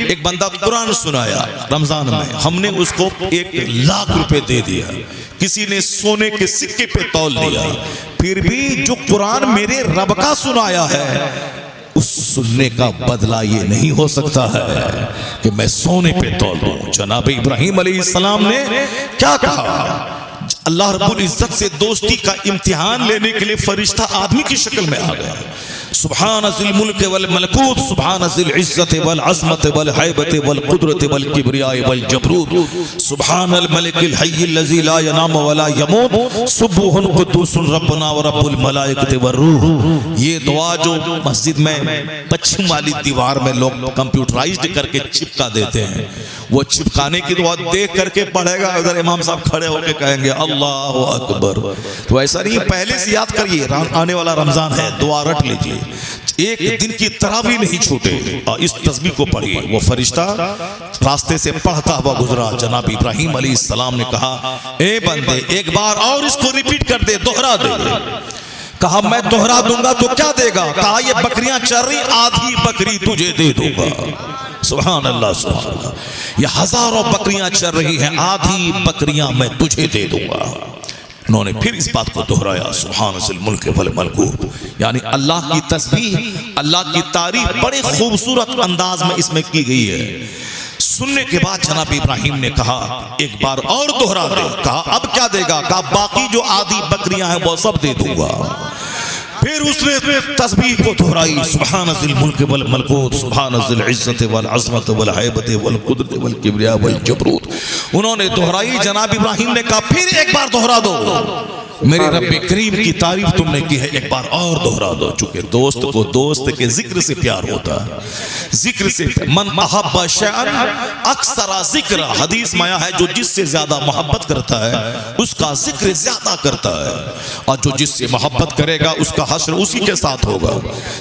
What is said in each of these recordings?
एक बंदा कुरान सुनाया रमजान में, हमने उसको 1,00,000 रुपए दे दिया, किसी ने सोने के सिक्के पे तौल दिया, फिर भी जो कुरान मेरे रब का सुनाया है उस सुनने का बदला ये नहीं हो सकता है कि मैं सोने पे तौल दूं। जनाब इब्राहिम अलैहिस्सलाम ने क्या कहा? अल्लाह रब्बुल इज्जत से दोस्ती का इम्तिहान लेने के लिए फरिश्ता आदमी की शक्ल में आ गया। सुभान ज़िल मुल्क वल मलकूत, सुभान ज़िल इज्जत वल अज़मत वल हैबत वल कुदरत वल किब्रिया वल जबरूत, सुभानल मलिकिल हय्यिल लज़ी ला यनाम वला यमूत, सुब्हुन कुद्दूसुन रब्बुना व रब्बुल मलाइकति वर रूह। ये दुआ जो मस्जिद में पश्चिम वाली दीवार में लोग कंप्यूटराइज्ड करके चिपका देते हैं, वो चिपकाने की दुआ देख करके पढ़ेगा, उधर इमाम साहब खड़े होकर कहेंगे अल्लाहु अकबर। तो ऐसा नहीं, पहले से याद करिए, आने वाला रमजान है, दुआ रट लीजिए, एक दिन की तरह भी नहीं छूटे और इस तस्बीह को पढ़िए। वो फरिश्ता रास्ते से पढ़ता हुआ गुजरा, जनाब इब्राहिम अलैहिस्सलाम ने कहा, ए बंदे एक बार और इसको रिपीट कर दे, दोहरा दे। कहा मैं दोहरा दूंगा तो क्या देगा? कहा ये बकरियां चर रही, आधी बकरी तुझे दे दूंगा। सुभान अल्लाह, सुभान अल्लाह। ये हजारों बकरियां चर रही हैं, आधी बकरियां मैं तुझे दे दूंगा। उन्होंने फिर इस बात को दोहराया, सुभान ज़िल मुल्क वल मलकूत, यानी अल्लाह की तस्बीह, अल्लाह की तारीफ बड़े खूबसूरत अंदाज में इसमें की गई है। सुनने के बाद जनाब इब्राहिम ने कहा एक बार और दोहरा दे। कहा अब क्या देगा? कहा बाकी जो आधी बकरियां हैं वो सब दे दूंगा। फिर उसने तस्बीह को दोहराई, सुभान ज़िल मुल्क वल मलकूत, सुभान ज़िल इज्जत वल अज़मत वल हैबत वल कुदरत वल किब्रिया वल जबरूत। उन्होंने दोहराई। जनाब इब्राहिम ने कहा फिर एक बार दोहरा दो, मेरे रब्बे करीम की तारीफ तुमने की है, एक बार और दोहरा दो। चूंकि दोस्त को दोस्त के जिक्र से प्यार होता है, जिक्र से, मन अहब्बा शैअन अक्सरा जिक्र, हदीस में आया है जो जिससे ज्यादा मोहब्बत करता है उसका जिक्र ज्यादा करता है, और जो जिससे मोहब्बत करेगा उसका हश्र उसी के साथ होगा।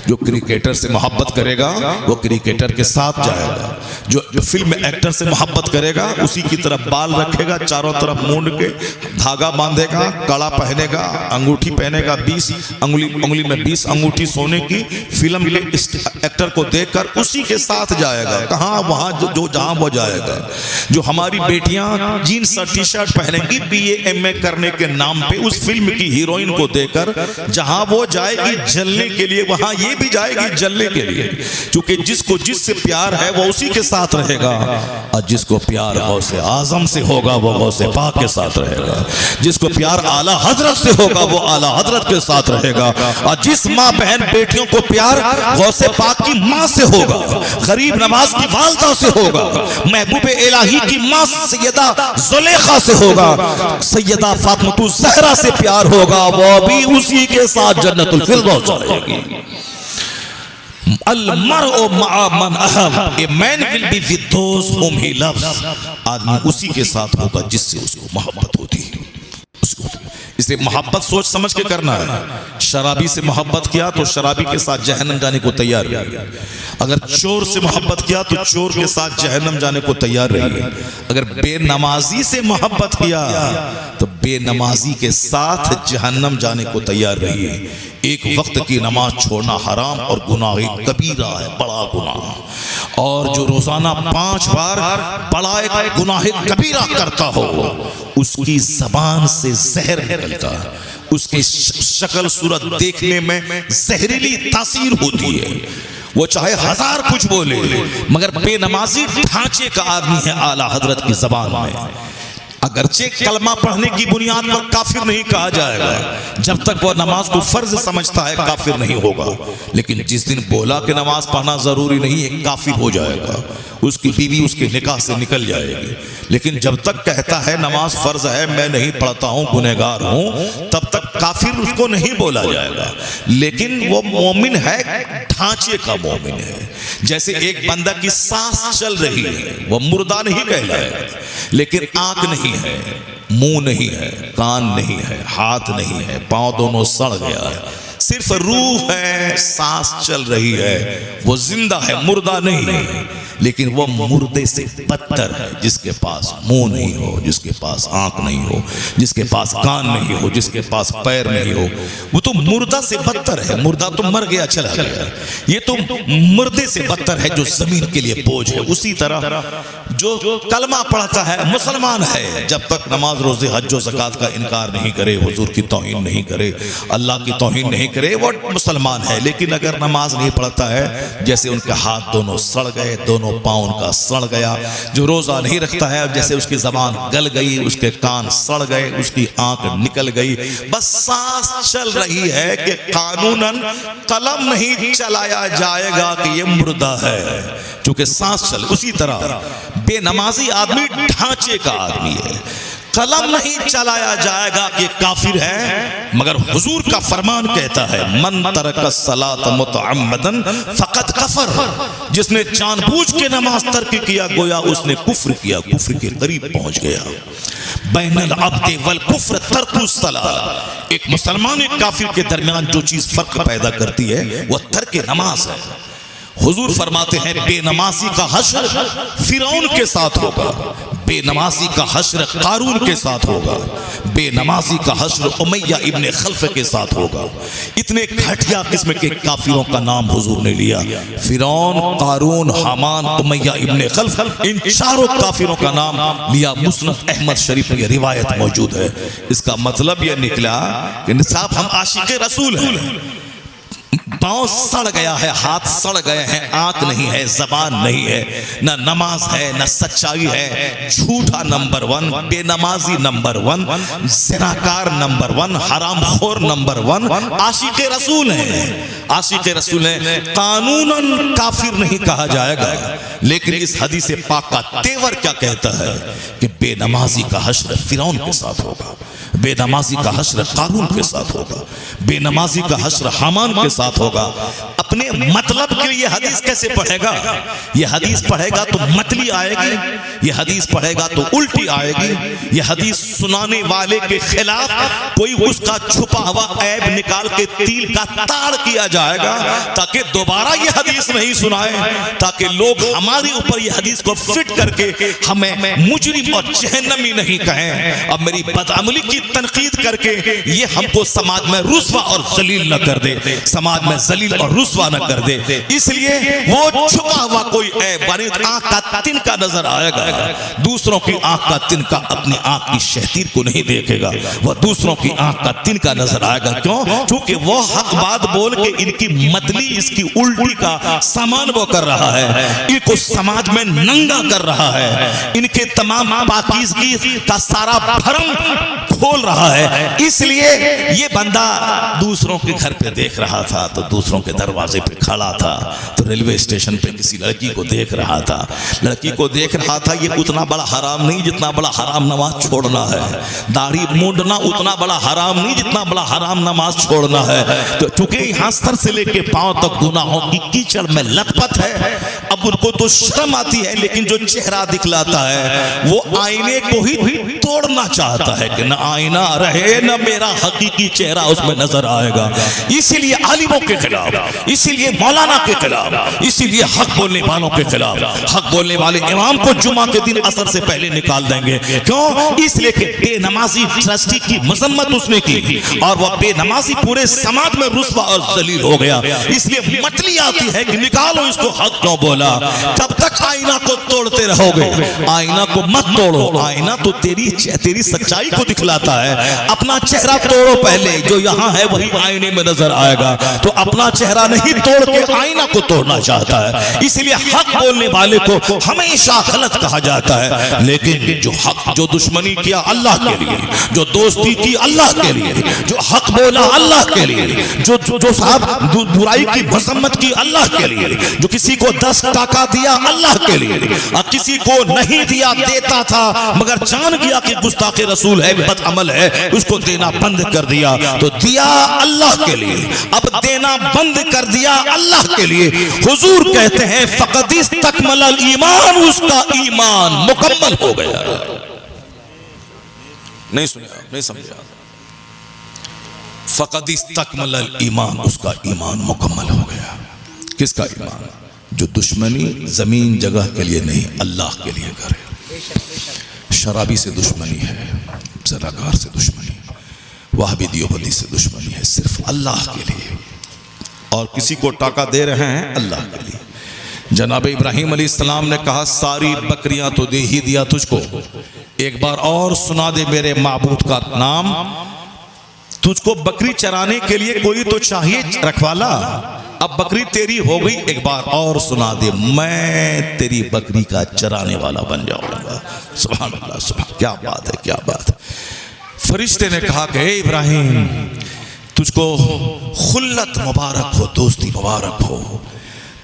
जो क्रिकेटर से मोहब्बत करेगा वो क्रिकेटर के साथ जाएगा, जो फिल्म एक्टर से मोहब्बत करेगा उसी की तरफ बाल रखेगा, चारों तरफ मूंड के धागा बांधेगा, कड़ा पहनेगा, अंगूठी पहनेगा, 20 उंगली में 20 अंगूठी सोने की, फिल्म के एक्टर को देखकर उसी के साथ जाएगा। कहाँ? वहां जो जहां वो जाएगा। जो हमारी बेटियां जीन्स और टी शर्ट पहनेंगी BA MA करने के नाम पे उस फिल्म की हीरोइन को देखकर जहां वो जाएगी जलने के लिए, वहां ये भी जाएगी जलने के लिए। क्योंकि जिसको जिससे प्यार है वो उसी के साथ रहेगा, और जिसको प्यार गौसे आजम से होगा वो गौसे पाक के साथ रहेगा, जिसको प्यार आला हजरत से होगा वो आला हजरत के साथ रहेगा, और जिस माँ बहन बेटियों को प्यार गौसे पाक की माँ से होगा, गरीब नवाज की वालदा से होगा, महबूब इलाही की माँ सैयदा जुलेखा से होगा, सैयदा फातिमा ज़हरा से प्यार होगा, वो भी उसी के साथ जन्नतुल फिरदौस जाएगी। अल-मर्उ मअ मन अहब, a man will be with those whom he loves, आदमी उसी के साथ होगा जिससे उसको मोहब्बत होती है। इसलिए मोहब्बत सोच समझ के करना है। शराबी से मोहब्बत किया तो शराबी के साथ जहन्नम जाने को तैयार रहिए। अगर चोर से मोहब्बत किया तो चोर के साथ जहन्नम जाने को तैयार रहिए। अगर बेनमाजी से मोहब्बत किया तो बेनमाजी के साथ जहन्नम जाने को तैयार रहिए। एक वक्त की नमाज छोड़ना हराम और गुनाह कबीरा है, बड़ा गुनाह। और जो रोजाना 5 बार बड़ा एक गुनाह कबीरा करता हो उसकी जबान से जहर निकलता है, उसकी शक्ल सूरत देखने में जहरीली तासीर होती है। वो चाहे 1000 कुछ बोले मगर बेनमाजी ढांचे का आदमी है आला हजरत की जबान में। अगरचे कलमा पढ़ने की बुनियाद पर काफिर नहीं कहा जाएगा, जब तक वह नमाज को फर्ज समझता है काफिर नहीं होगा। लेकिन जिस दिन बोला कि नमाज पढ़ना जरूरी नहीं है काफिर हो जाएगा, उसकी बीवी उसके निकाह से निकल जाएगी। लेकिन जब तक कहता है नमाज फर्ज है, मैं नहीं पढ़ता हूँ, गुनहगार हूँ, तब तक काफिर उसको नहीं बोला जाएगा। लेकिन वो मोमिन है, ढांचे का मोमिन है। जैसे एक बंदा की सांस चल रही है, वो मुर्दा नहीं कहलाएगा, लेकिन आंख नहीं है, मुंह नहीं है, कान नहीं है, हाथ नहीं है, पांव दोनों सड़ गया है, सिर्फ रूह है, सांस चल रही है, वो जिंदा है, मुर्दा नहीं है। लेकिन वो मुर्दे से बदतर है, जिसके पास मुंह नहीं हो, जिसके पास आंख नहीं हो, जिसके पास कान नहीं हो, जिसके पास पैर नहीं हो, वो तो मुर्दा से बदतर है। मुर्दा तो मर गया, चला गया, ये तो मुर्दे से बदतर है जो जमीन के लिए बोझ है। उसी तरह जो कलमा पढ़ता है मुसलमान है, जब तक नमाज रोजे हज और ज़कात का इनकार नहीं करे, हुजूर की तौहीन नहीं करे, अल्लाह की तौहीन नहीं करे, वो मुसलमान है। लेकिन अगर नमाज नहीं पढ़ता है, जैसे उनके हाथ दोनों सड़ गए, दोनों पाँव उनका सड़ गया। जो रोजा नहीं रखता है, जैसे उसकी जबान गल गई, उसके कान सड़ गए, उसकी आंख निकल गई, बस सांस चल रही है कि कानूनन कलम नहीं चलाया जाएगा कि ये मुर्दा है, क्योंकि सांस चल। उसी तरह बेनमाजी आदमी ढांचे का आदमी है, कलम नहीं चलाया जाएगा कि काफिर है। मगर हुजूर का फरमान कहता है, मन तरक सलात मुतअम्मदन फकत कफर, जिसने जानबूझ के नमाज तर्क किया गोया उसने कुफ्र किया, कुफ्र के करीब पहुंच गया। बैनल अब्द वल कुफ्र तर्कुस सलात, एक मुसलमान एक काफिर के दरमियान जो चीज फर्क पैदा करती है वह तर्क नमाज है। हुजूर फरमाते हैं, बेनमाजी का हश्र फिरौन के साथ होगा, बेनमाजी का हश्र कारून के साथ होगा, बेनमाजी का हश्र उमैया इब्ने खल्फ के साथ होगा। इतने घटिया किस्म के काफिरों का नाम हुजूर ने लिया, फिरौन, कारून, हामान, उमैया इब्ने खल्फ, इन चारों काफिरों का नाम लिया। मुस्नद अहमद शरीफ में रिवायत मौजूद है। इसका मतलब यह निकला कि साहब हम आशिक़े रसूल हैं, पाँव सड़ गया है, हाथ सड़ गए हैं, आंख नहीं है, जबान नहीं है, न नमाज है, न सच्चाई है, झूठा नंबर 1, बेनमाजी नंबर 1, ज़िनाकार नंबर 1, हरामखोर नंबर 1, आशिक़े रसूल है, आशिक़े रसूल है। कानूनन काफिर नहीं कहा जाएगा, लेकिन इस हदीस पाक का तेवर क्या कहता है कि बेनमाजी का हश्र फिरौन के साथ होगा, बेनमाजी का हश्र कारून के साथ होगा, बेनमाजी का हश्र हामान के साथ होगा। अपने मतलब के लिए हदीस कैसे पढ़ेगा? ये हदीस पढ़ेगा तो मतली आएगी, ये हदीस पढ़ेगा तो उल्टी आएगी। ये हदीस सुनाने वाले के खिलाफ कोई उसका छुपा हुआ ऐब निकाल के तिल का ताड़ किया जाएगा, ताकि दोबारा ये हदीस नहीं सुनाए, ताकि लोग हमारे ऊपर ये हदीस को फिट करके हमें मुजरिम और जहन्नमी नहीं कहें, अब मेरी बदअमली की तनकीद करके ये हमको समाज में रुस्वा और जलील न कर दे, समाज में जलील और रुस्वा न कर दे। इसलिए वो छुपा हुआ कोई ऐब, आंख का तिनका नजर आएगा, दूसरों की आंख का तिनका अपनी आंख की शहतीर को नहीं देखेगा, वह दूसरों की आंख का तिनका नजर आएगा। क्यों? क्योंकि वो हक बात बोल के इनकी मतली, इसकी उल्टी का सामान वो कर रहा है, इनको समाज में नंगा कर रहा है, इनके तमाम पाकीज़गी का सारा भरम खोल रहा है। इसलिए ये बंदा दूसरों के घर पे देख रहा था, तो दूसरों के दरवाजे पे खड़ा था, तो रेलवे स्टेशन पे किसी लड़की को देख रहा था, लड़की को देख रहा था। ये उतना बड़ा हराम नहीं जितना बड़ा हराम नमाज छोड़ना है, दाढ़ी मूंढना उतना बड़ा हराम नहीं जितना बड़ा हराम नमाज छोड़ना है। तो चूंकि यहाँ सर से लेके पांव तक गुनाहों की कीचड़ में लथपथ है, अब उनको तो शर्म आती है, लेकिन जो चेहरा दिखलाता है वो आईने को ही तोड़ना चाहता है कि न आईना रहे न मेरा हकीकी चेहरा उसमें नजर आएगा। इसीलिए आलिमों के खिलाफ, इसीलिए मौलाना के खिलाफ, इसीलिए हक बोलने वालों के खिलाफ, हक बोलने वाले इमाम को जुमा के दिन असर से पहले निकाल देंगे। क्यों? इसलिए कि बेनमाजी ट्रस्टी की मजम्मत उसने की और वह बेनमाजी पूरे समाज में रुस्वा और जलील हो गया। इसलिए मतली आती है कि निकालो इसको, हक क्यों बोला। कब तक आईना को तोड़ते रहोगे? आईना को मत तोड़ो, आईना तो तेरी सच्चाई को दिखलाता है। अपना चेहरा तोड़ो पहले, जो यहाँ है वही आईने में नजर आएगा। तो अपना चेहरा नहीं तोड़ के आईना को तोड़ना चाहता है। इसलिए हक बोलने वाले को हमेशा गलत कहा जाता है, लेकिन जो हक, जो दुश्मनी किया अल्लाह के लिए, जो दोस्ती की अल्लाह के लिए, जो हक बोला अल्लाह के लिए, जो साहब बुराई की मजम्मत की अल्लाह के लिए, जो किसी को 10 टाका दिया अल्लाह के लिए और किसी को नहीं दिया, देता था मगर जान गया कि गुस्ताखे रसूल है, बदअमल है, उसको देना बंद कर दिया, तो दिया अल्लाह के लिए, अब देना बंद कर दिया अल्लाह के लिए। हुजूर कहते हैं फ़क़द इस्तकमलल ईमान, उसका ईमान मुकम्मल हो गया। नहीं सुना, नहीं समझा? फ़क़द इस्तकमलल ईमान, उसका ईमान मुकम्मल हो गया। किसका ईमान? जो दुश्मनी जमीन जगह के लिए नहीं, अल्लाह के लिए करे। शराबी से दुश्मनी है, ज़राकार से दुश्मनी, वहाबी देवबंदी से दुश्मनी है, सिर्फ अल्लाह के लिए। और किसी को टाका दे रहे हैं अल्लाह के लिए। जनाब इब्राहिम अलैहिस्सलाम ने कहा सारी बकरियां तो दे ही दिया तुझको, एक बार और सुना दे मेरे माबूद का नाम। तुझको बकरी चराने के लिए कोई तो चाहिए रखवाला, अब बकरी तेरी हो गई, एक बार और सुना दे मैं तेरी बकरी का चराने वाला बन जाऊंगा। सुभान अल्लाह, सुभान, क्या बात है, क्या बात है। फरिश्ते ने कहा कि हे इब्राहिम तुझको खुल्लत मुबारक हो, दोस्ती मुबारक हो,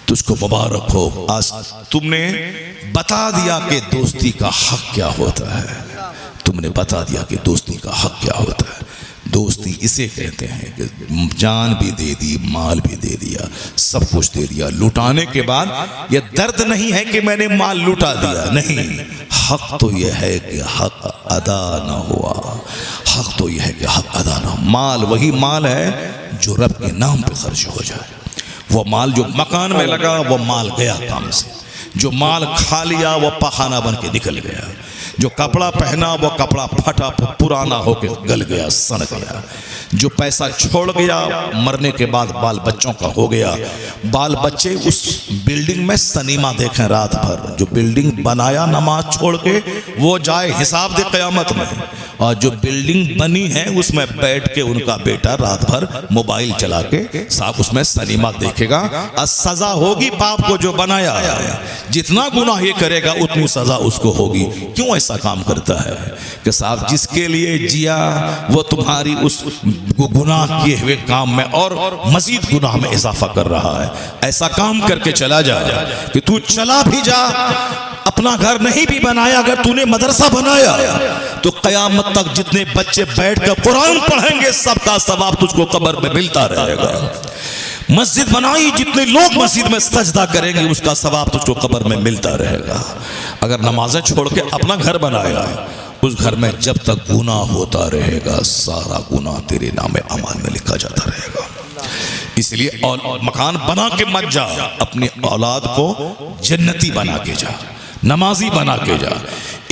तुझको मुबारक हो। आज तुमने बता दिया कि दोस्ती का हक क्या होता है, तुमने बता दिया कि दोस्ती का हक क्या होता है। दोस्ती इसे कहते हैं कि जान भी दे दी, माल भी दे दिया, सब कुछ दे दिया। लुटाने के बाद यह दर्द नहीं है कि मैंने माल लुटा दिया, नहीं, हक तो यह है कि हक अदा ना हुआ, हक तो यह है कि हक अदा ना हो। माल वही माल है जो रब के नाम पे खर्च हो जाए। वो माल जो मकान में लगा वो माल गया काम से, जो माल खा लिया वो पखाना बन के निकल गया, जो कपड़ा पहना वो कपड़ा फटा पुराना होकर गल गया, सड़ गया, जो पैसा छोड़ गया मरने के बाद बाल बच्चों का हो गया। बाल बच्चे उस बिल्डिंग में सनीमा देखें रात भर, जो बिल्डिंग बनाया नमाज छोड़ के वो जाए हिसाब दे क़यामत में, और जो बिल्डिंग बनी है उसमें बैठ के उनका बेटा रात भर मोबाइल चला के साहब उसमें सनीमा देखेगा। और सजा होगी पाप को जो बनाया है, जितना गुनाह ये करेगा उतनी सजा उसको होगी। क्यों ऐसा काम करता है कि साहब जिसके लिए जिया वो तुम्हारी उस गुनाह किए हुए काम में और मजीद गुनाह में इजाफा कर रहा है। ऐसा काम करके चला जा कि तू चला भी जा, अपना घर नहीं भी बनाया, अगर तूने मदरसा बनाया तो कयामत तक जितने बच्चे बैठकर कुरान पढ़ेंगे सबका सवाब तुझको कब्र में मिलता रहेगा। मस्जिद बनाई, जितने लोग मस्जिद में सजदा करेंगे उसका सवाब तुझको कब्र में मिलता रहेगा। अगर नमाजें छोड़ के अपना घर बनाया, उस घर में जब तक गुनाह होता रहेगा सारा गुनाह तेरे नामे अमाल में लिखा जाता रहेगा। इसलिए और मकान बना के मत जा, अपनी औलाद को जन्नती बना के जा, नमाजी बना के जा।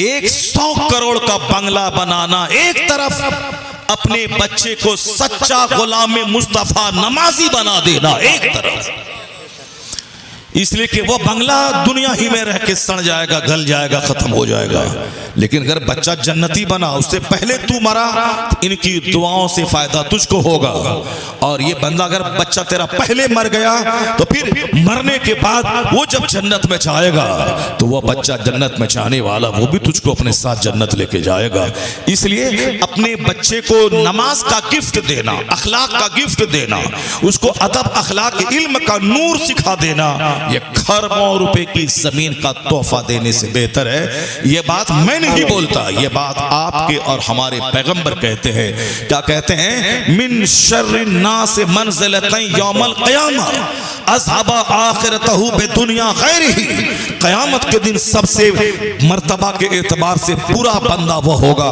100 करोड़ का बंगला बनाना एक तरफ, अपने बच्चे को सच्चा गुलाम मुस्तफा नमाजी बना देना एक तरफ। इसलिए कि वो बंगला दुनिया ही में रह के सड़ जाएगा, गल जाएगा, खत्म हो जाएगा। लेकिन अगर बच्चा जन्नती बना, उससे पहले तू मरा, इनकी दुआओं से फायदा तुझको होगा। और ये बंदा अगर बच्चा तेरा पहले मर गया तो फिर मरने के बाद वो जब जन्नत में जाएगा तो वो बच्चा जन्नत में जाने वाला वो भी तुझको अपने साथ जन्नत लेके जाएगा। इसलिए अपने बच्चे को नमाज का गिफ्ट देना, अखलाक का गिफ्ट देना, उसको अदब, अखलाक, इल्म का नूर सिखा देना, ये खरबों रुपए की जमीन का तोहफा देने से बेहतर है। ये बात मैं नहीं बोलता, ये बात आपके और हमारे पैगंबर कहते हैं। क्या कहते हैं? मिन शर्रिन नास मंज़िलतन यौमल क़यामा अज़हबा आखिरतहु बिदुनिया गैरिही। क़यामत के दिन सबसे मर्तबा के एतबार से बुरा बंदा वो होगा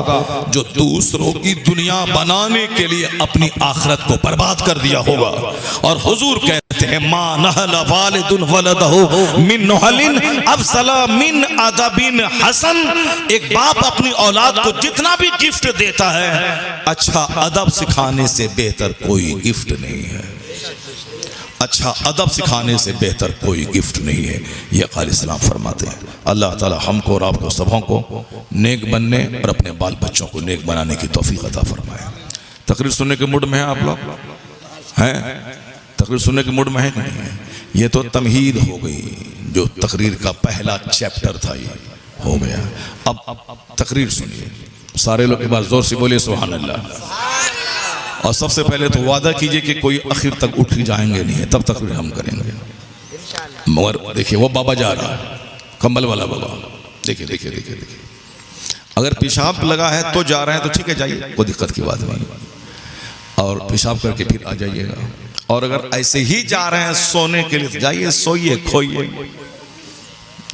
जो दूसरों की दुनिया बनाने के लिए अपनी आखिरत को बर्बाद कर दिया होगा। और हुजूर कहते हैं मा नहला वालिदुन वलदहु मिन नहलिन अफज़ला मिन अदबिन हसन। एक बाप अपनी औलाद को जितना भी गिफ्ट देता है, अच्छा अदब सिखाने से बेहतर कोई गिफ्ट नहीं है। अच्छा अदब सिखाने से बेहतर कोई गिफ्ट नहीं है। ये क़ाल इस्लाम फरमाते हैं। अल्लाह ताला हमको और आपको सबों को नेक बनने और अपने बाल बच्चों को नेक बनाने की तौफीक अता फरमाए। तकरीर सुनने के मूड में हैं आप लोग? हैं? तकरीर सुनने के मूड में है नहीं है? ये तो तमहीद हो गई, जो तकरीर का पहला चैप्टर था ये हो गया। अब तकरीर सुनिए, सारे लोग एक बार जोर से बोलिए सुभान अल्लाह। और सबसे पहले तो वादा कीजिए कि कोई आखिर तक उठ ही जाएंगे नहीं है, तब तक हम करेंगे। मगर देखिए वो बाबा जा रहा है, कंबल वाला बाबा, देखिए देखिए देखिए देखिए। अगर पेशाब लगा है तो जा रहे हैं तो ठीक है, जाइए, कोई दिक्कत की बात नहीं, और पेशाब करके फिर आ जाइएगा। और अगर ऐसे ही जा रहे हैं सोने के लिए, जाइए, सोइए, खोइए।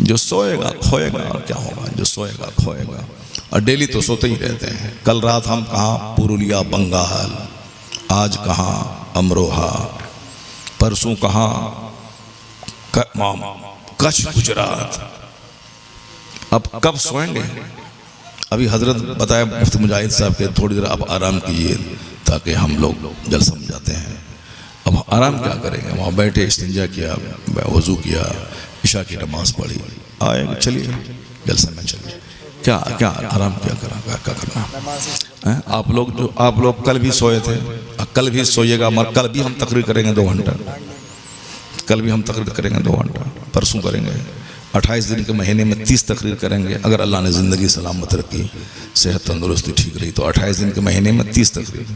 जो सोएगा खोएगा, और क्या होगा, जो सोएगा खोएगा। और डेली तो सोते ही रहते हैं। कल रात हम कहाँ पुरुलिया बंगाल, आज कहाँ अमरोहा, परसों कहाँ कच्छ गुजरात। अब कब सोएंगे? अभी हजरत बताया मुफ्ती मुजाहिद साहब के थोड़ी देर आप आराम कीजिए ताकि हम लोग जल समझ जाते हैं। अब आराम क्या करेंगे? वहाँ बैठे इस्तिंजा किया, वज़ू किया, इशा की नमाज पढ़ी, आएंगे चलिए जलसे में चलिए। क्या क्या आराम क्या करना है? आप लोग कल भी सोए थे, कल भी सोइएगा, मगर कल भी हम तकरीर करेंगे 2 घंटा, कल भी हम तकरीर करेंगे 2 घंटा, परसों करेंगे, 28 दिन के महीने में 30 तकरीर करेंगे। अगर अल्लाह ने ज़िंदगी सलामत रखी, सेहत तंदुरुस्ती ठीक रही तो 28 दिन के महीने में 30 तकरीर।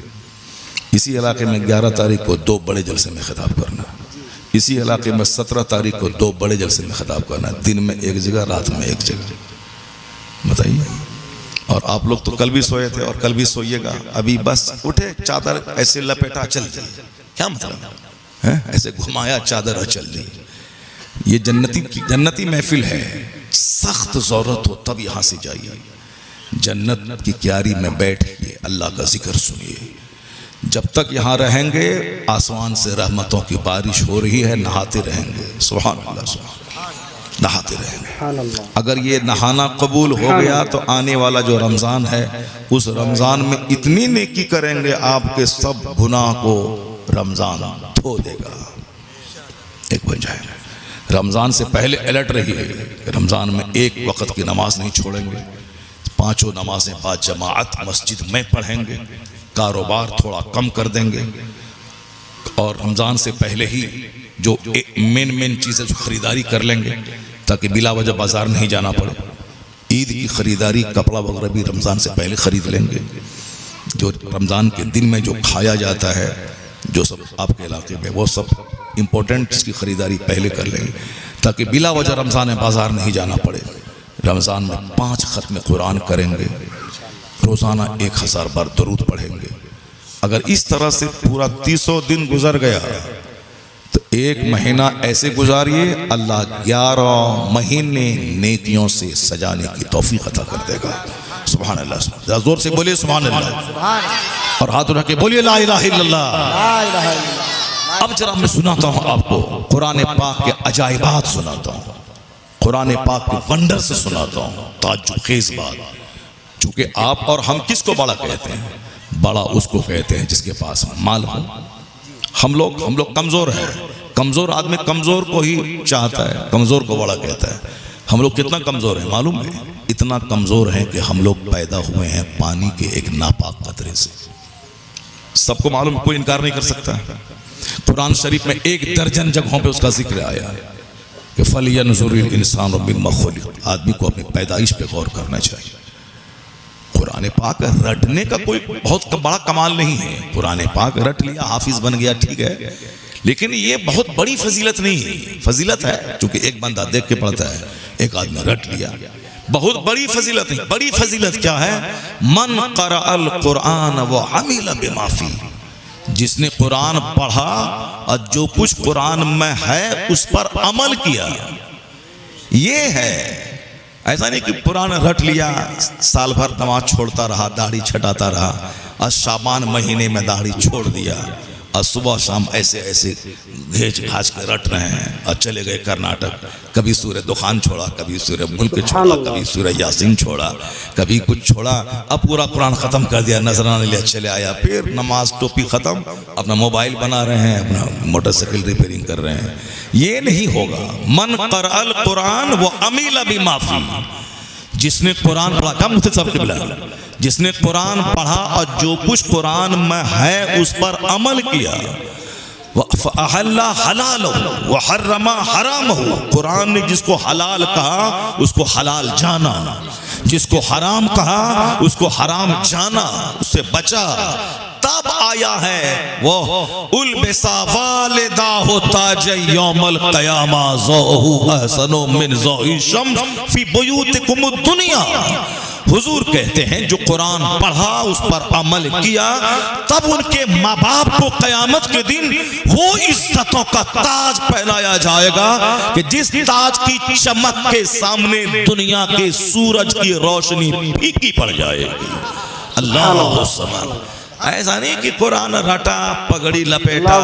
इसी इलाके में 11 तारीख को 2 बड़े जलसे में खिताब करना, इसी इलाके में 17 तारीख को 2 बड़े जलसे में खिताब करना, दिन में एक जगह, रात में एक जगह। बताइए। और आप लोग तो कल भी सोए थे और कल भी सोइएगा। अभी बस उठे, चादर ऐसे लपेटा चल दी, क्या मतलब है? ऐसे घुमाया चादर और चल दी। ये जन्नती महफिल है, सख्त ज़रूरत हो तब यहाँ से जाइए। जन्नत की क्यारी में बैठिए, अल्लाह का जिक्र सुनिए। जब तक यहाँ रहेंगे आसमान से रहमतों की बारिश हो रही है, नहाते रहेंगे। सुभान अल्लाह, सुभान, नहाते रहेंगे। अगर ये नहाना कबूल हो गया तो आने वाला जो रमज़ान है उस रमज़ान में इतनी नेकी करेंगे आपके सब गुनाह को रमज़ान धो देगा, एक बन जाएगा। रमज़ान से पहले अलर्ट रहिए कि रमज़ान में एक वक्त की नमाज नहीं छोड़ेंगे, 5 नमाजें बाद जमाअत मस्जिद में पढ़ेंगे, कारोबार थोड़ा कम कर देंगे और रमज़ान से पहले ही जो मेन चीज़ें जो ख़रीदारी कर लेंगे ताकि बिला वजह बाज़ार नहीं जाना पड़े। ईद की ख़रीदारी, कपड़ा वगैरह भी रमज़ान से पहले ख़रीद लेंगे। जो रमज़ान के दिन में जो खाया जाता है, जो सब आपके इलाके में, वो सब इम्पोर्टेंट चीज़ की ख़रीदारी पहले कर लेंगे ताकि बिला वजह रमज़ान में बाज़ार नहीं जाना पड़े। रमज़ान में 5 ख़त्म कुरान करेंगे, रोज़ाना 1000 बार दरूद पढ़ेंगे। अगर इस तरह से पूरा 300 दिन गुजर गया तो 1 महीना ऐसे गुजारिए, अल्लाह 11 महीने नेकियों से सजाने की तौफीक अता कर देगा। सुभान अल्लाह, जरा जोर से बोलिए सुभान अल्लाह और हाथ उठा के बोलिए ला इलाहा इल्लल्लाह। अब जरा मैं सुनाता हूँ आपको कुरान पाक के अजाइबात सुनाता हूँ, कुरान पाक के वंडर से सुनाता हूँ, ताज्जुब खेज बात। चूंकि आप और हम किसको बड़ा कहते हैं? बड़ा उसको कहते हैं जिसके पास माल हो। हम लोग कमज़ोर हैं, कमज़ोर आदमी कमज़ोर को ही चाहता है, कमज़ोर को बड़ा कहता है। हम लोग कितना कमज़ोर हैं मालूम है? इतना कमज़ोर हैं कि हम लोग पैदा हुए हैं पानी के एक नापाक कतरे से। सबको मालूम, कोई इनकार नहीं कर सकता। कुरान शरीफ में 1 दर्जन जगहों पे उसका जिक्र आया कि फलियंजुरिल इंसानु मिम्मा खुलिक़। आदमी को अपनी पैदाइश पे गौर करना चाहिए। कुरान पाक रटने का कोई बहुत बड़ा कमाल नहीं है। कुरान पाक रट लिया, हाफिज बन गया, ठीक है, लेकिन ये बहुत बड़ी फजीलत नहीं है। फजीलत है क्योंकि एक बंदा देख के पढ़ता है, एक आदमी रट लिया, बहुत बड़ी फजीलत नहीं। बड़ी फजीलत क्या है? मन क़रअल कुरान व अमिल बिमा फी। जिसने कुरान पढ़ा और जो कुछ कुरान में है उस पर अमल किया, ये है। ऐसा नहीं कि पुराना रट लिया, साल भर नमाज छोड़ता रहा, दाढ़ी छटाता रहा, और शाबान महीने में दाढ़ी छोड़ दिया और सुबह शाम ऐसे ऐसे घेच घाच के रट रहे हैं और चले गए कर्नाटक। कभी सूर्य दुखान छोड़ा, कभी सूर्य मुल्क छोड़ा, कभी सूर्य यासीन छोड़ा, कभी कुछ छोड़ा, अब पूरा कुरान ख़त्म कर दिया, नजराना लिया, चले आया, फिर नमाज टोपी ख़त्म, अपना मोबाइल बना रहे हैं, अपना मोटरसाइकिल रिपेयरिंग कर रहे हैं। ये नहीं होगा। मन क़रअल कुरान व अमिल बिमा फी। जिसने कुरान पढ़ा, कम मुफ्ती साहब के बिला, जिसने कुरान पढ़ा और जो कुछ कुरान में है उस पर अमल किया, फ़अहल्ला हलालहु व हर्रमा हरामहु। कुरान ने जिसको हलाल कहा उसको हलाल जाना, जिसको हराम कहा उसको हराम जाना, उससे बचा। तब आया है वो उल्बिसा वालिदा होता जय यौमल क़यामा ज़ौहु अहसनु मिन ज़ौइ शम्स फी बुयूतिकुम दुनिया। हुजूर कहते हैं जो कुरान पढ़ा उस पर अमल किया, तब उनके माँ बाप को क़यामत के दिन वो इज्जतों का ताज पहनाया जाएगा कि जिस ताज की चमक के सामने दुनिया के सूरज की रोशनी फीकी पड़ जाएगी। अल्लाह ऐसा नहीं कि कुरान रटा पगड़ी लपेटा,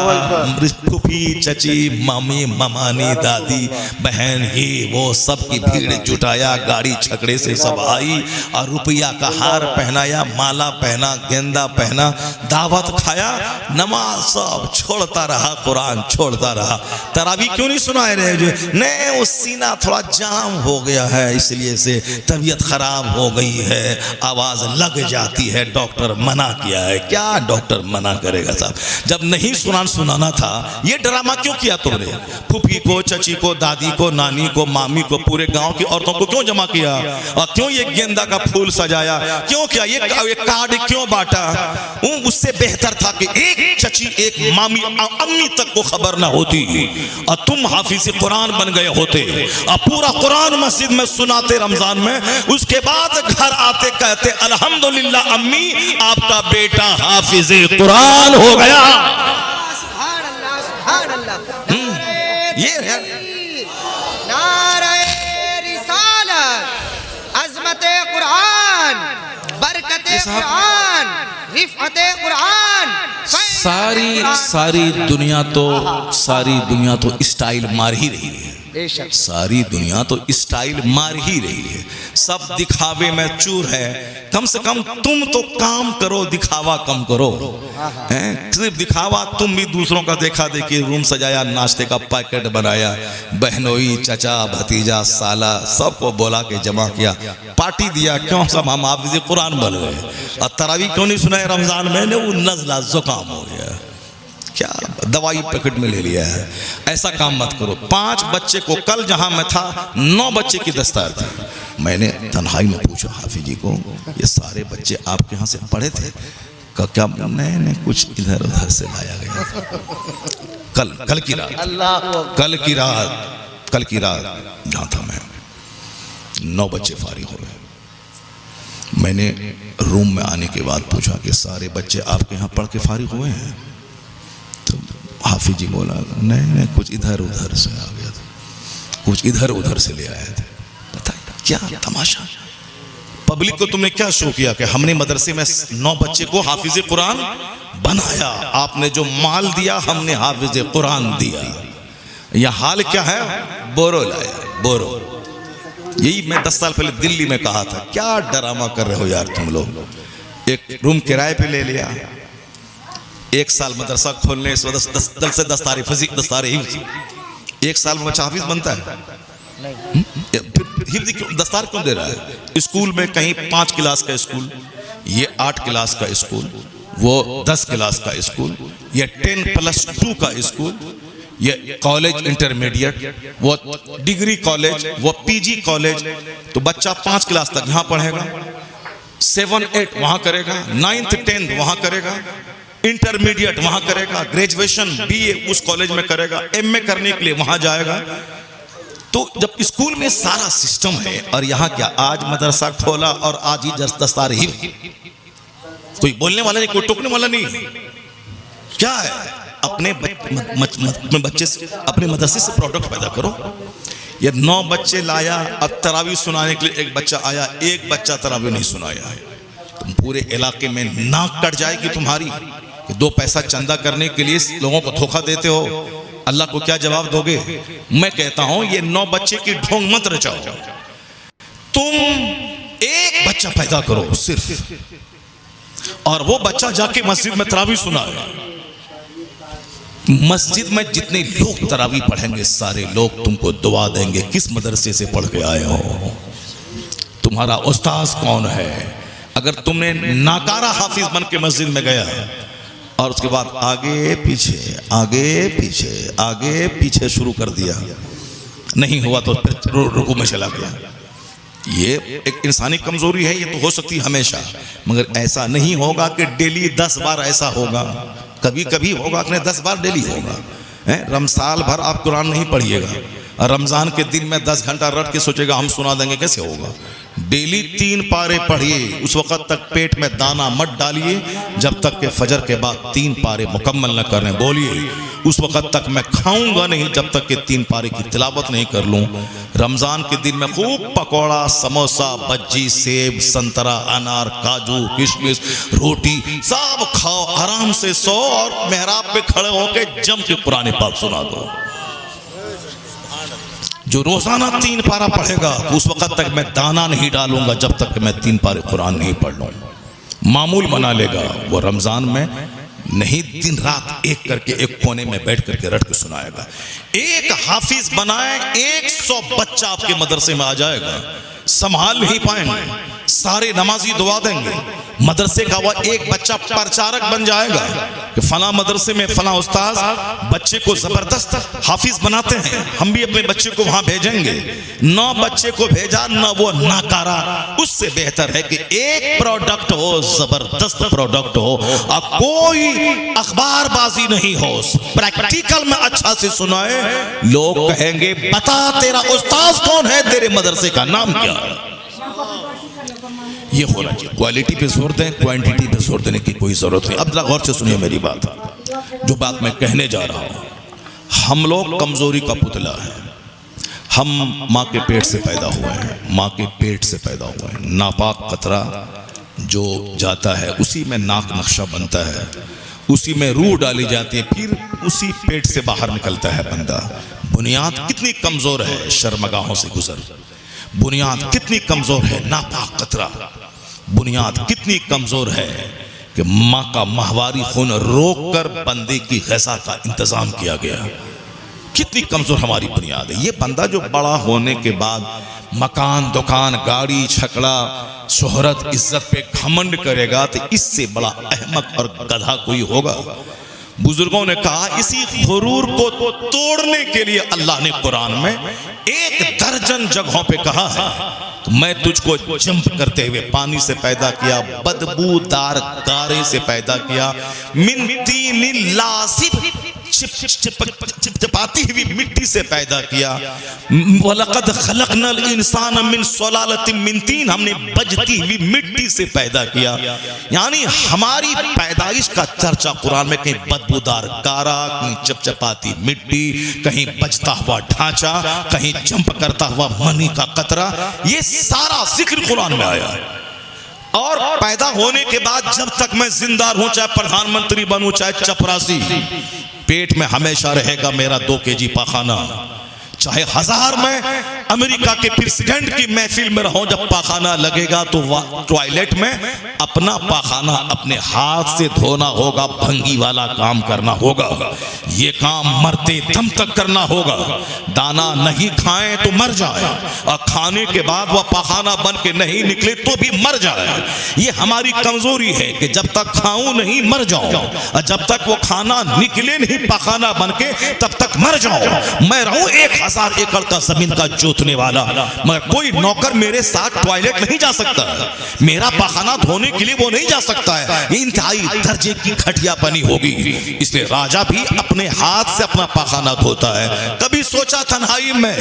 फूफी चची मामी ममानी दादी बहन ये वो सब की भीड़ जुटाया, गाड़ी छकड़े से सब आई और रुपया का हार पहनाया, माला पहना, गेंदा पहना, दावत खाया, नमाज सब छोड़ता रहा, कुरान छोड़ता रहा। तरावी क्यों नहीं सुनाए रहे? जो नहीं, वो सीना थोड़ा जाम हो गया है, इसलिए से तबीयत खराब हो गई है, आवाज लग जाती है, डॉक्टर मना किया है। क्या डॉक्टर मना करेगा साहब? जब नहीं सुनाना था, ये ड्रामा क्यों किया तुमने? फूफी को, चची को, दादी को, नानी को, मामी को, पूरे गांव की औरतों को क्यों जमा किया? और क्यों ये गेंदा का फूल सजाया? क्यों किया? ये कार्ड क्यों बांटा? उससे बेहतर था कि एक चची, एक मामी, अम्मी तक को खबर ना होती और तुम हाफिज कुरान बन गए होते और पूरा कुरान मस्जिद में सुनाते रमजान में। उसके बाद घर आते कहते अल्हम्दुलिल्लाह अम्मी, आपका बेटा हाफिज कुरान हो गया। सुभान अल्लाह, सुभान अल्लाह। ये है नारे रिसालत, अज़मत कुरान, बरकत कुरान, रिफ़अत कुरान। सारी दुनिया तो स्टाइल मार ही रही है। सारी दुनिया तो स्टाइल मार ही रही है, सब दिखावे में चूर है। कम से कम तुम तो काम करो, दिखावा कम करो। सिर्फ दिखावा, तुम भी दूसरों का देखा देखी, रूम सजाया, नाश्ते का पैकेट बनाया, बहनोई, चचा, भतीजा, साला सबको बोला के जमा किया, पार्टी दिया। क्यों? सब हम हाफिज़ कुरान बन गए। और तरावी क्यों नहीं सुनाए रमजान में? वो नज़ला जुकाम हो गया, क्या दवाई पैकेट में ले लिया है। ऐसा काम मत करो। 5 बच्चे को, कल जहां मैं था 9 बच्चे की दस्तार थी। मैंने तन्हाई में पूछा हाफिज जी को, ये सारे बच्चे आपके यहाँ से पढ़े थे? क्या? नहीं, कुछ इधर उधर से लाया गया। कल की रात जहाँ था मैं, 9 बच्चे फारिग हो गए। मैंने रूम में आने के बाद पूछा कि सारे बच्चे आपके यहाँ पढ़ के फारिग हुए हैं? तो हाफिज जी बोला नहीं, कुछ इधर उधर से आ गया था, कुछ इधर उधर से ले आए थे। पता क्या तमाशा? पब्लिक को तुमने क्या शो किया कि हमने मदरसे में 9 बच्चे को हाफिज कुरान बनाया। आपने जो माल दिया, हमने हाफिज कुरान दिया। यह हाल क्या है? बोरो लाया, बोरो। यही मैं 10 साल पहले दिल्ली में कहा था। क्या ड्रामा कर रहे हो यार तुम लोग? एक रूम किराए पे ले लिया, 1 साल मदरसा खोलने, 10 से दस्तारे हिफ्ज़। 1 साल में बच्चा हाफिज बनता है? हिफ्ज़ क्यों, दस्तार क्यों दे रहा है? स्कूल में कहीं 5 क्लास का स्कूल, ये 8 क्लास का स्कूल, वो 10 क्लास का स्कूल, ये 10+2 का स्कूल, ये कॉलेज इंटरमीडिएट, वो डिग्री कॉलेज, वो पीजी कॉलेज। तो बच्चा 5 क्लास तक यहाँ पढ़ेगा, 7, 8 वहाँ करेगा, 9th 10th वहाँ करेगा, इंटरमीडिएट वहां करेगा, ग्रेजुएशन बीए उस कॉलेज में करेगा, एमए करने के लिए वहां जाएगा। तो जब स्कूल में सारा सिस्टम है और यहाँ क्या, आज मदरसा खोला और आज ही दस्तार ही, कोई बोलने वाला नहीं, कोई टोकने वाला नहीं। क्या है? अपने बच्चे से, अपने मदरसे से प्रोडक्ट पैदा करो। ये 9 बच्चे लाया, अब तरावी सुनाने के लिए एक बच्चा आया, एक बच्चा तरावी नहीं सुनाया है। तुम पूरे इलाके में नाक कट जाएगी तुम्हारी कि 2 पैसा चंदा करने के लिए लोगों को धोखा देते हो। अल्लाह को क्या जवाब दोगे? मैं कहता हूं ये 9 बच्चे की ढोंग मत रचाओ। तुम एक बच्चा पैदा करो सिर्फ, और वो बच्चा जाके मस्जिद में तरावी सुनाए। मस्जिद में जितने लोग तरावी पढ़ेंगे, सारे लोग तुमको दुआ देंगे, किस मदरसे से पढ़ के आए हो, तुम्हारा उस्ताद कौन है। अगर तुमने नाकारा हाफिज बन के मस्जिद में गया और उसके बाद आगे पीछे आगे पीछे आगे पीछे शुरू कर दिया, नहीं हुआ तो फिर रुकू में चला गया, ये एक इंसानी कमजोरी है। ये तो हो सकती हमेशा, मगर ऐसा नहीं होगा कि डेली 10 बार ऐसा होगा। कभी कभी होगा कि 10 बार डेली होगा। रमसाल भर आप कुरान नहीं पढ़िएगा और रमजान के दिन में 10 घंटा रट के सोचेगा हम सुना देंगे, कैसे होगा? डेली 3 पारे पढ़िए। उस वक्त तक पेट में दाना मत डालिए जब तक के फजर के बाद 3 पारे मुकम्मल न करें। बोलिए उस वक़्त तक मैं खाऊंगा नहीं जब तक कि 3 पारे की तिलावत नहीं कर लूं। रमज़ान के दिन में खूब पकौड़ा, समोसा, बज्जी, सेब, संतरा, अनार, काजू, किशमिश, रोटी सब खाओ, आराम से सो और मेहराब पे खड़े होकर जम के कुरान पाक सुना दो। जो रोजाना 3 पारा पढ़ेगा उस वक़्त तक मैं दाना नहीं डालूंगा जब तक कि मैं 3 पारे कुरान नहीं पढ़ लूं। मामूल बना लेगा वो, रमजान में नहीं दिन रात एक करके एक कोने में बैठ करके रट के सुनाएगा। एक हाफिज बनाए 100 बच्चा आपके मदरसे में आ जाएगा, संभाल नहीं पाएंगे, सारे नमाजी दुआ देंगे। मदरसे का वह एक बच्चा प्रचारक बन जाएगा कि फला मदरसे में फला उस्ताद बच्चे को जबरदस्त हाफिज बनाते हैं, हम भी अपने बच्चे को वहां भेजेंगे। 9 बच्चे को भेजा न वो नाकारा, उससे बेहतर है कि एक प्रोडक्ट हो, जबरदस्त प्रोडक्ट हो और कोई अखबारबाजी नहीं हो, प्रैक्टिकल में अच्छा से सुनाए। लोग कहेंगे बता तेरा उस्ताद कौन है, तेरे मदरसे का नाम क्या है। ये होना चाहिए। क्वालिटी पे जोर दें, क्वांटिटी पे जोर देने की कोई जरूरत नहीं। अब जरा गौर से सुनिए मेरी बात, जो बात मैं कहने जा रहा हूं। हम लोग कमजोरी का पुतला है। हम माँ के पेट से पैदा हुए हैं, माँ के पेट से पैदा हुए हैं। नापाक कतरा जो जाता है उसी में नाक नक्शा बनता है, उसी में रूह डाली जाती है, फिर उसी पेट से बाहर निकलता है बंदा। बुनियाद कितनी कमजोर है, शर्मगाहों से गुजर। बुनियाद कितनी कमजोर है, नापाक कतरा। बुनियाद कितनी कमजोर है कि माँ का माहवारी खून रोक कर बंदे की ग़िज़ा का इंतजाम किया गया। कितनी कमजोर हमारी बुनियाद है। ये बंदा जो बड़ा होने के बाद मकान, दुकान, गाड़ी, छकड़ा, शोहरत, इज्जत पे घमंड करेगा तो इससे बड़ा अहमक और गधा कोई होगा। बुजुर्गों ने कहा इसी गुरूर को तोड़ने के लिए अल्लाह ने कुरान में 1 दर्जन जगहों पे कहा है, मैं तुझको जंप करते हुए पानी से पैदा किया, बदबूदार गारे से पैदा किया, मिनतीन लासिब चिपचिपाती हुई मिट्टी से पैदा किया। वलक़द खलक़नल इंसान मिन सुलालतिन मिन तीन, हमने बजती हुई मिट्टी से पैदा किया। यानी हमारी पैदाइश का चर्चा कुरान में कहीं बदबूदार गारा, कहीं चिपचिपाती मिट्टी, कहीं बजता हुआ ढांचा, कहीं जंप करता हुआ मनी का कतरा, ये सारा जिक्र कुरान में आया। और पैदा होने के बाद जब तक मैं जिंदा रहूं, चाहे प्रधानमंत्री बनूं, चाहे चपरासी, पेट में हमेशा रहेगा मेरा 2 केजी पाखाना। चाहे 1000 में अमेरिका के प्रेसिडेंट की महफिल में रहो, जब पाखाना लगेगा तो टॉयलेट में अपना पाखाना अपने हाथ से धोना होगा, भंगी वाला काम करना होगा। ये काम मरते दम तक करना होगा। दाना नहीं खाएं तो मर जाए, और खाने के बाद वह पाखाना बन के नहीं निकले तो भी मर जाए। ये हमारी कमजोरी है कि जब तक खाऊं नहीं मर जाओ, और जब तक वो खाना निकले नहीं पाखाना बन के तब तक मर जाओ। मैं रहूं 1000 एकड़ का जमीन का जोतने वाला, मगर कोई नौकर मेरे साथ टॉयलेट नहीं जा सकता, मेरा पाखाना धोने के लिए वो नहीं जा सकता है। ये इंतहाई दर्जे की घटियापनी होगी। इसलिए राजा भी अपने हाथ से अपना पाखाना धोता है। कभी सोचा तन्हाई में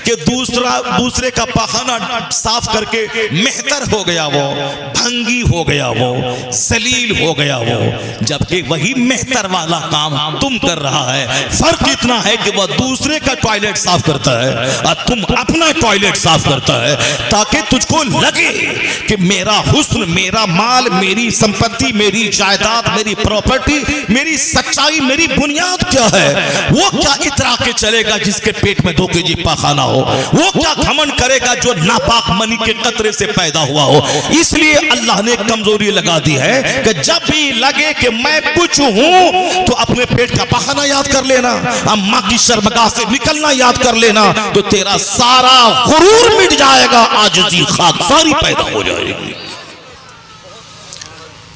कि दूसरे का पाखाना साफ करके मेहतर हो गया, वो भंगी हो गया, वो जलील हो गया वो, जबकि वही मेहतर वाला काम तुम कर रहा है। फर्क इतना है कि वह दूसरे का टॉयलेट साफ करता है और तुम अपना टॉयलेट साफ करता है, ताकि तुझको लगे कि मेरा हुस्न, मेरा माल, मेरी संपत्ति, मेरी जायदाद, मेरी प्रॉपर्टी, मेरी सच्चाई, मेरी बुनियाद क्या है। वो क्या इतरा के चलेगा जिसके पेट में 2 केजी पाखाना हो? वो क्या घमंड करेगा जो नापाक मनी के कतरे से पैदा हुआ हो? इसलिए अल्लाह ने कमजोरी लगा दी है कि जब भी लगे कि मैं कुछ हूं तो अपने पेट का पाखाना याद कर लेना, अम्मा की शर्मगाह से निकलना याद कर लेना, तो तेरा सारा गुरूर मिट जाएगा, आजिज़ी खाकसारी पैदा हो जाएगी।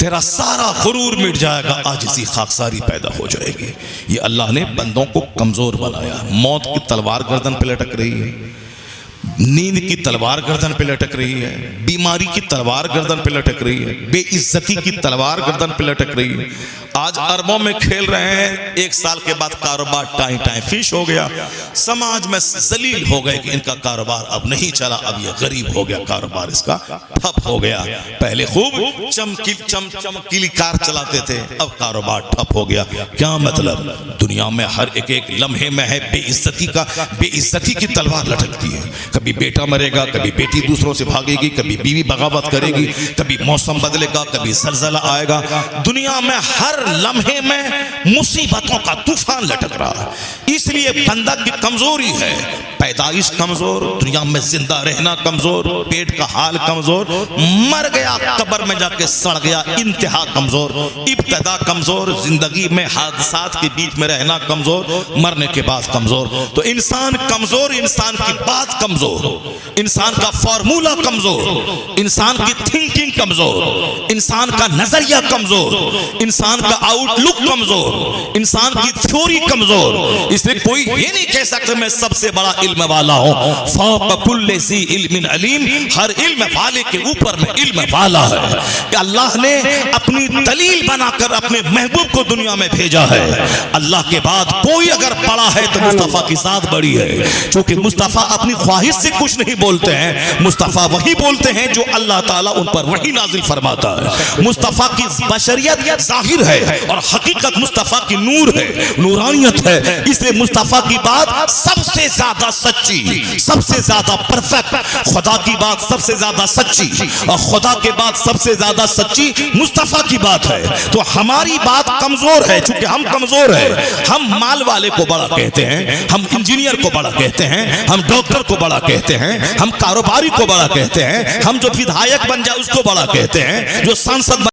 तेरा सारा गुरूर मिट जाएगा, आजिज़ी खाकसारी पैदा हो जाएगी। ये अल्लाह ने बंदों को कमजोर बनाया। मौत की तलवार गर्दन पे लटक रही है, नींद की तलवार गर्दन पे लटक रही है, बीमारी की तलवार गर्दन पे लटक रही है, बेइज्जती की तलवार गर्दन पे लटक रही है। आज अरबों में खेल रहे हैं, 1 साल के बाद कारोबार टाइम फिश हो गया। समाज में जलील हो गए कि इनका कारोबार अब नहीं चला, अब ये गरीब हो गया, कारोबार इसका ठप हो गया। पहले खूब चमकीली कार चलाते थे, अब कारोबार ठप हो गया। क्या मतलब? दुनिया में हर एक लम्हे में है बेइज्जती की तलवार लटकती है। कभी बेटा मरेगा, कभी बेटी दूसरों से भागेगी, कभी बीवी बगावत करेगी, कभी मौसम बदलेगा, कभी जलजला आएगा। दुनिया में हर लम्हे में मुसीबतों का तूफान लटक रहा है। इसलिए बंदा की कमजोरी है, पैदाइश कमजोर, दुनिया में जिंदा रहना कमजोर, पेट का हाल कमजोर, मर गया कब्र में जाके सड़ गया, इंतहा कमजोर, इब्तदा कमजोर, जिंदगी में हादसात के बीच में रहना कमजोर, मरने के बाद कमजोर। तो इंसान कमजोर, इंसान की बात कमजोर, इंसान का फॉर्मूला कमजोर, इंसान की थिंकिंग कमजोर, इंसान का नजरिया कमजोर, इंसान का आउटलुक कमजोर, इंसान की थ्योरी कमजोर। इसलिए कोई ये नहीं कह सकता मैं सबसे बड़ा इल्म वाला हूं। फौक़ कुल्लि ज़ी इल्मिन अलीम, हर इल्म वाले के ऊपर में इल्म वाला है। कि अल्लाह ने अपनी दलील बनाकर अपने महबूब को दुनिया में भेजा है। अल्लाह के बाद कोई अगर बड़ा है तो मुस्तफा की जात बड़ी है। क्योंकि मुस्तफा अपनी ख्वाहिश से कुछ नहीं बोलते हैं, मुस्तफा वही बोलते हैं जो अल्लाह ताला उन पर वही नाजिल फरमाता है। मुस्तफा की बशरियत जाहिर है और हकीकत मुस्तफा की नूर है, नूरानियत है। इसलिए मुस्तफा की बात सबसे ज्यादा सच्ची, सबसे ज्यादा परफेक्ट, खुदा की बात सबसे ज्यादा सच्ची और खुदा के बाद सबसे ज्यादा सच्ची मुस्तफा की बात है। तो हमारी बात कमजोर है, चूंकि हम कमजोर है। हम माल वाले को बड़ा कहते हैं, हम इंजीनियर को बड़ा कहते हैं, हम डॉक्टर को बड़ा कहते हैं, हम कारोबारी को बड़ा कहते हैं, हम जो विधायक बन जाए उसको बड़ा कहते हैं, जो सांसद